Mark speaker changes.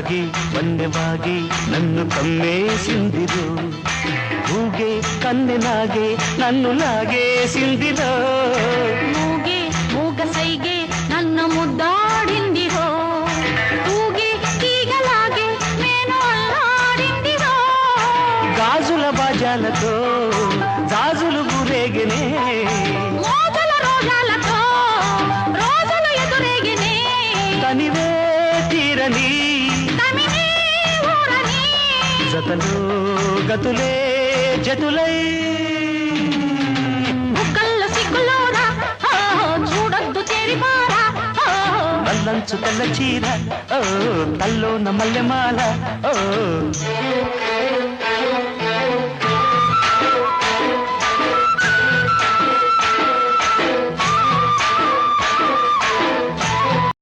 Speaker 1: తాగి వన్నెವಾಗಿ నన్ను కమ్మేసిందిరో ఊగే కన్నెనాగే నన్ను లాగేసిందిరో
Speaker 2: ಮೂಗೆ ಮೂಗ ಸೈಗೆ ನನ್ನ ಮುದ್ದಾಡಿಂದಿರೋ ఊగే తీగలాగే నేను అల్లాడిందిరో
Speaker 1: గాజుల బాజాలతో జాజులు గురేగనే
Speaker 2: మోజల రోజాలతో రోజులు ఎదురేగినే
Speaker 1: తనివే తీరని
Speaker 2: తమినే ఊరని
Speaker 1: జతలో గతులే జతులై
Speaker 2: బుక్కల్లో సిగ్గులోరా చూడొద్దు తెరిమారా
Speaker 1: నల్లంచు తెల్ల చీర ఓ తల్లోన మల్లెమాల ఓ